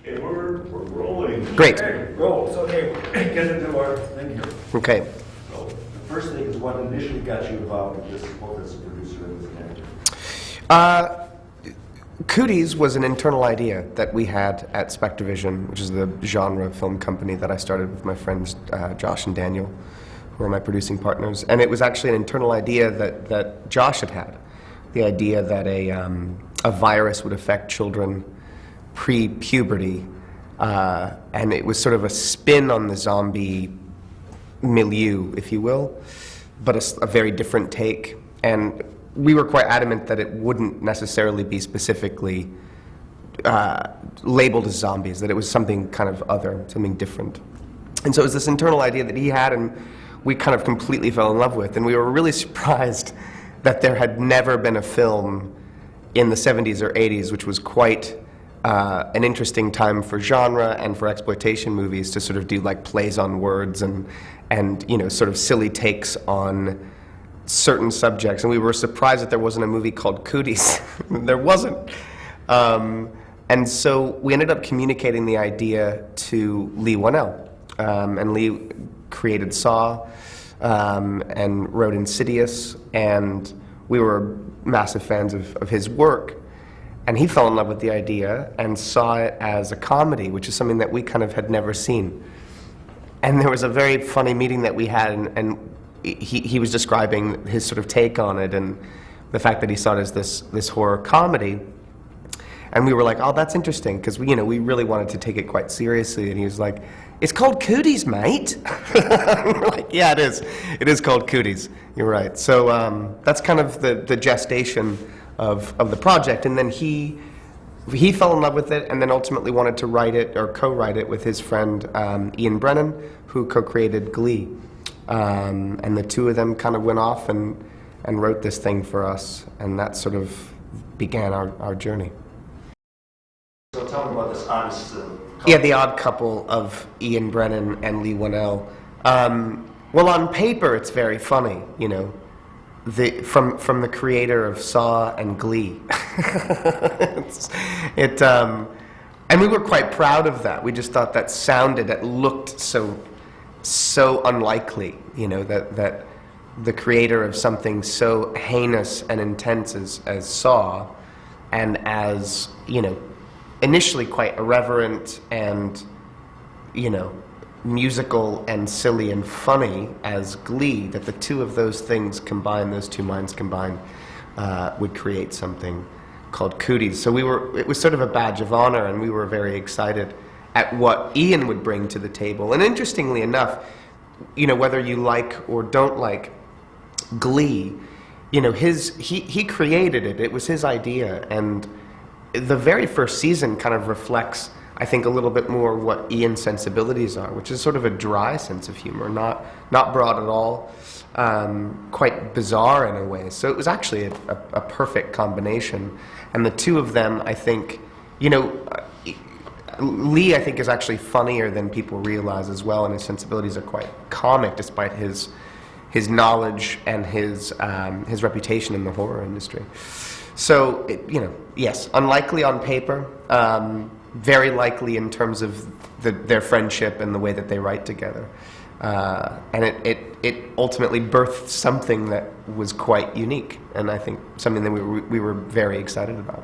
Okay, we're rolling. Great. Okay, roll. So, okay, get into our thing here. Okay. So, the first thing is what initially got you involved in this, both as a producer and as an actor? Cooties was an internal idea that we had at Spectrovision, which is the genre film company that I started with my friends Josh and Daniel, who are my producing partners. And it was actually an internal idea that Josh had. The idea that a virus would affect children pre-puberty, and it was sort of a spin on the zombie milieu, if you will, but a very different take. And we were quite adamant that it wouldn't necessarily be specifically labeled as zombies, that it was something kind of other, something different. And so it was this internal idea that he had, and we kind of completely fell in love with. And we were really surprised that there had never been a film in the 70s or 80s, which was quite an interesting time for genre and for exploitation movies to sort of do like plays on words and you know, sort of silly takes on certain subjects. And we were surprised that there wasn't a movie called Cooties. There wasn't. And so we ended up communicating the idea to Leigh Whannell. And Leigh created Saw and wrote Insidious, and we were massive fans of his work. And he fell in love with the idea and saw it as a comedy, which is something that we kind of had never seen. And there was a very funny meeting that we had, and he was describing his sort of take on it and the fact that he saw it as this horror comedy. And we were like, oh, that's interesting, because we really wanted to take it quite seriously. And he was like, it's called Cooties, mate. We're like, yeah, it is. It is called Cooties. You're right. So that's kind of the gestation of the project. And then he fell in love with it, and then ultimately wanted to write it or co-write it with his friend Ian Brennan, who co-created Glee. And the two of them kind of went off and wrote this thing for us, and that sort of began our journey. So tell me about this honest Yeah, the odd couple of Ian Brennan and Leigh Whannell. Well, on paper, it's very funny, you know. From the creator of Saw and Glee. And we were quite proud of that. We just thought that looked so unlikely, you know, that the creator of something so heinous and intense as Saw, and as, you know, initially quite irreverent and, you know, musical and silly and funny as Glee, that the two of those things combined, those two minds combined, would create something called Cooties. So it was sort of a badge of honor, and we were very excited at what Ian would bring to the table. And interestingly enough, you know, whether you like or don't like Glee, you know, he created it. It was his idea, and the very first season kind of reflects, I think, a little bit more what Ian's sensibilities are, which is sort of a dry sense of humor, not broad at all, quite bizarre in a way. So it was actually a perfect combination. And the two of them, I think, you know, Leigh, I think, is actually funnier than people realize as well, and his sensibilities are quite comic despite his knowledge and his reputation in the horror industry. So, you know, yes, unlikely on paper, very likely in terms of their friendship and the way that they write together. And it ultimately birthed something that was quite unique, and I think something that we were very excited about.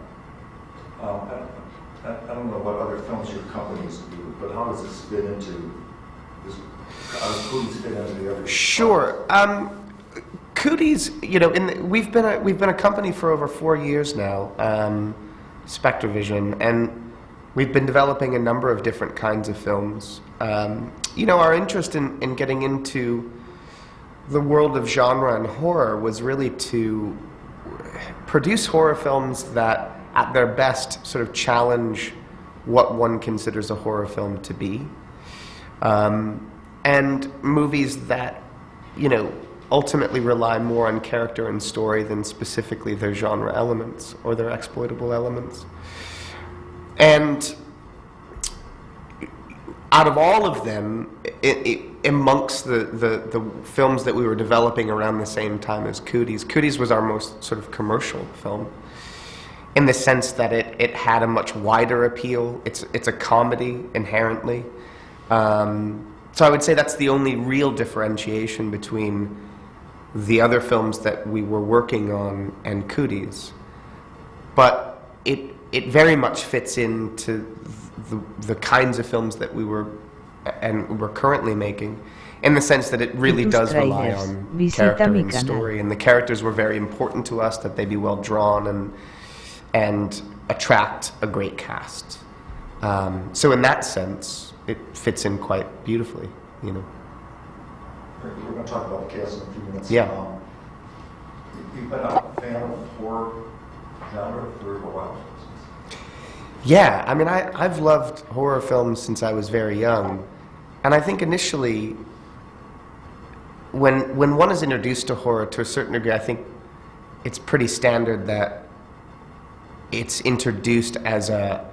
I don't know what other films your companies do, but how does this fit into this? How does Cooties fit into the other? Sure. Cooties, you know, we've been a company for over 4 years now, Spectrovision, and we've been developing a number of different kinds of films. You know, our interest in getting into the world of genre and horror was really to produce horror films that, at their best, sort of challenge what one considers a horror film to be, and movies that, you know, ultimately rely more on character and story than specifically their genre elements or their exploitable elements. And out of all of them, amongst the films that we were developing around the same time as Cooties, Cooties was our most sort of commercial film. in the sense that it had a much wider appeal. It's a comedy inherently. So I would say that's the only real differentiation between the other films that we were working on and Cooties. But it very much fits into the kinds of films that we're currently making, in the sense that it really does rely on character and story, and the characters were very important to us, that they be well drawn and attract a great cast. So in that sense, it fits in quite beautifully, you know. We're going to talk about the cast in a few minutes. Yeah. You've been a fan of horror genre for a while. Yeah, I mean, I've loved horror films since I was very young. And I think initially, when one is introduced to horror to a certain degree, I think it's pretty standard that it's introduced as a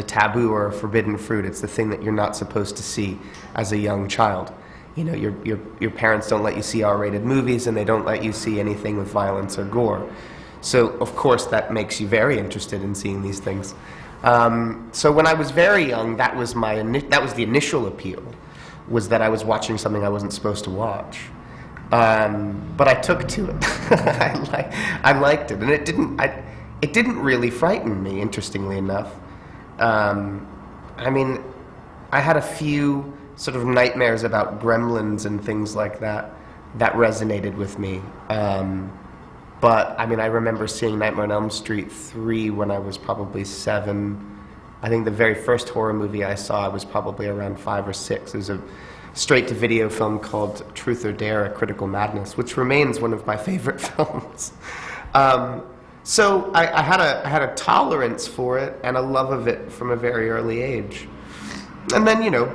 taboo or a forbidden fruit. It's the thing that you're not supposed to see as a young child. You know, your parents don't let you see R-rated movies, and they don't let you see anything with violence or gore. So of course that makes you very interested in seeing these things. So when I was very young, that was the initial appeal, was that I was watching something I wasn't supposed to watch. But I took to it. I liked it, and it didn't really frighten me, interestingly enough. I mean, I had a few sort of nightmares about gremlins and things like that resonated with me. But, I mean, I remember seeing Nightmare on Elm Street 3 when I was probably 7. I think the very first horror movie I saw, I was probably around 5 or 6. It was a straight-to-video film called Truth or Dare, A Critical Madness, which remains one of my favorite films. So I had a tolerance for it and a love of it from a very early age. And then, you know,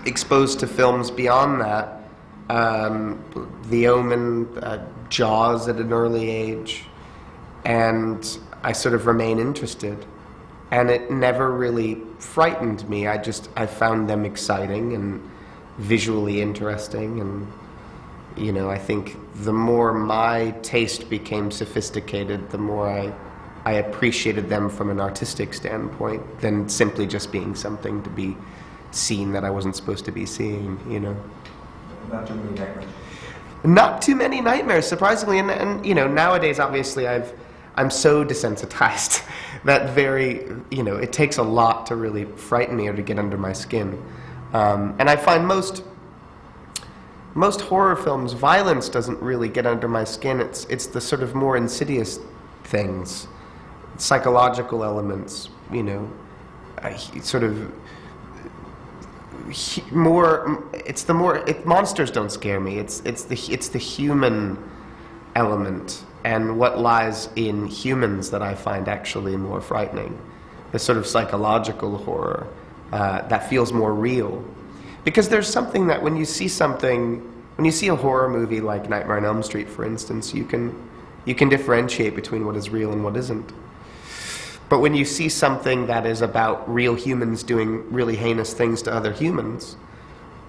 exposed to films beyond that, The Omen, Jaws at an early age, and I sort of remain interested. And it never really frightened me. I found them exciting and visually interesting, and you know, I think the more my taste became sophisticated, the more I appreciated them from an artistic standpoint than simply just being something to be seen that I wasn't supposed to be seeing, you know. Not too many nightmares. Not too many nightmares, surprisingly, and you know, nowadays obviously I'm so desensitized that you know, it takes a lot to really frighten me or to get under my skin. And I find most horror films, violence doesn't really get under my skin. It's the sort of more insidious things, psychological elements, you know, monsters don't scare me. It's the human element and what lies in humans that I find actually more frightening. The sort of psychological horror that feels more real. Because there's something that when you see a horror movie like Nightmare on Elm Street, for instance, you can differentiate between what is real and what isn't. But when you see something that is about real humans doing really heinous things to other humans,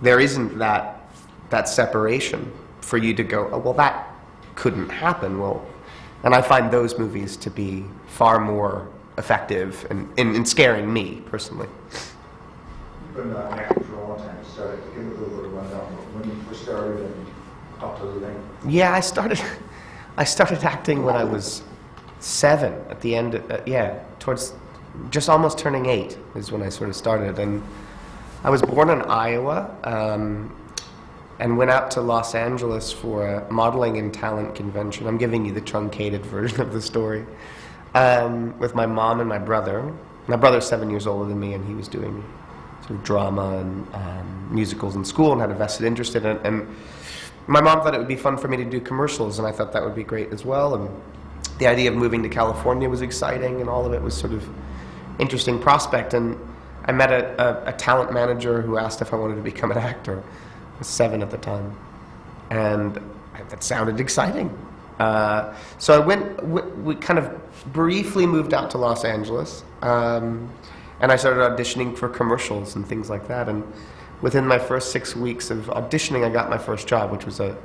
there isn't that separation for you to go, oh, well, that couldn't happen. Well, and I find those movies to be far more effective in scaring me, personally. You've been acting for a long time. So give a little bit of rundown when you first started and up to the thing. Yeah, I started acting when I was 7, at the end, towards just almost turning 8 is when I sort of started. And I was born in Iowa and went out to Los Angeles for a modeling and talent convention. I'm giving you the truncated version of the story. With my mom and my brother. My brother's 7 years older than me, and he was doing sort of drama and musicals in school and had a vested interest in it. And my mom thought it would be fun for me to do commercials, and I thought that would be great as well. And the idea of moving to California was exciting, and all of it was sort of interesting prospect. And I met a talent manager who asked if I wanted to become an actor. I was 7 at the time, and that sounded exciting. So we kind of briefly moved out to Los Angeles, and I started auditioning for commercials and things like that. And within my first 6 weeks of auditioning, I got my first job, which was a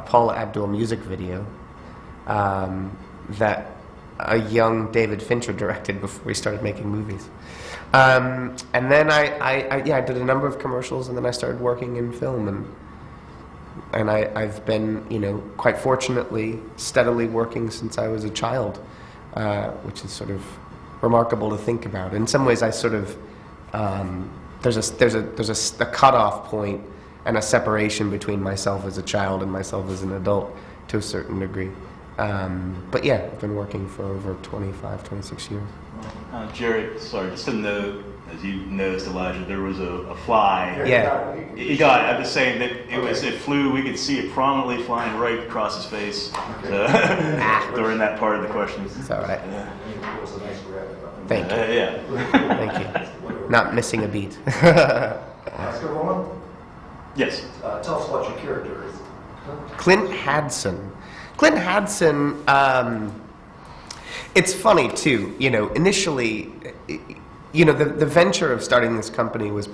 Paula Abdul music video that a young David Fincher directed before he started making movies. And then I did a number of commercials, and then I started working in film, and I've been, quite fortunately, steadily working since I was a child, which is sort of remarkable to think about. In some ways, I sort of there's a cutoff point and a separation between myself as a child and myself as an adult to a certain degree. But yeah, I've been working for over 25, 26 years. Jerry, sorry, just to note, as you noticed, Elijah, there was a fly. Yeah. He got it. I'm just saying that it flew. We could see it prominently flying right across his face. So, during that part of the questions. It's all right. It was a nice grab. Thank you. Yeah. Thank you. Not missing a beat. Let's go on. Yes. Tell us what your character is. Clint Hadson. Clint Hadson, it's funny too, initially, the venture of starting this company was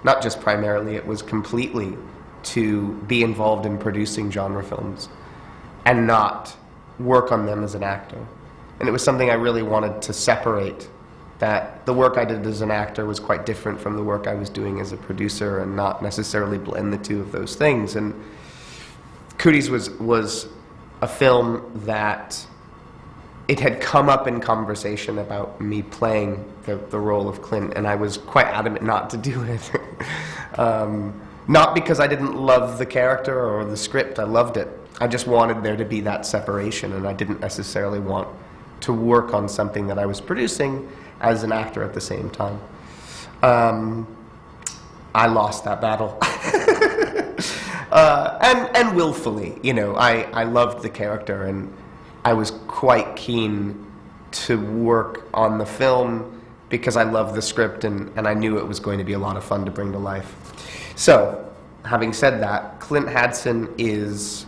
not just primarily, it was completely to be involved in producing genre films and not work on them as an actor. And it was something I really wanted to separate, that the work I did as an actor was quite different from the work I was doing as a producer, and not necessarily blend the two of those things. And Cooties was a film that it had come up in conversation about me playing the role of Clint, and I was quite adamant not to do it. Not because I didn't love the character or the script, I loved it. I just wanted there to be that separation, and I didn't necessarily want to work on something that I was producing as an actor at the same time. I lost that battle. And willfully, I loved the character, and I was quite keen to work on the film because I loved the script, and I knew it was going to be a lot of fun to bring to life. So, having said that, Clint Hadson is,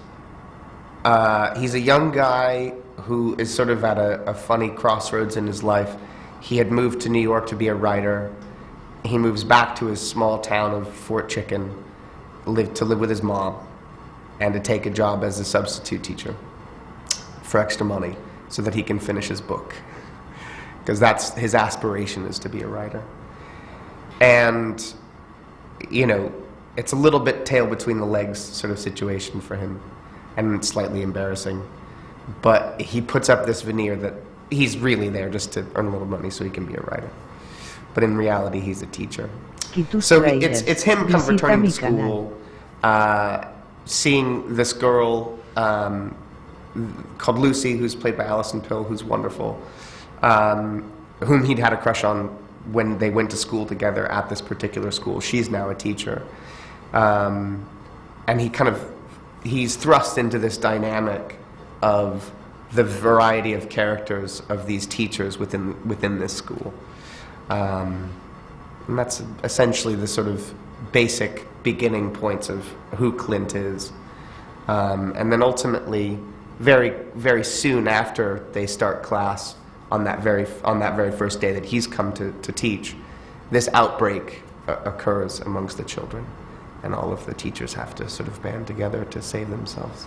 he's a young guy who is sort of at a funny crossroads in his life. He had moved to New York to be a writer. He moves back to his small town of Fort Chicken to live with his mom and to take a job as a substitute teacher for extra money so that he can finish his book, because that's his aspiration, is to be a writer. And it's a little bit tail between the legs sort of situation for him, and it's slightly embarrassing, but he puts up this veneer that he's really there just to earn a little money so he can be a writer, but in reality he's a teacher. So it's him kind of returning to school, seeing this girl called Lucy, who's played by Alison Pill, who's wonderful, whom he'd had a crush on when they went to school together at this particular school. She's now a teacher. And he's thrust into this dynamic of the variety of characters of these teachers within this school. And that's essentially the sort of basic beginning points of who Clint is. And then ultimately, very, very soon after they start class, on that very first day that he's come to teach, this outbreak occurs amongst the children, and all of the teachers have to sort of band together to save themselves.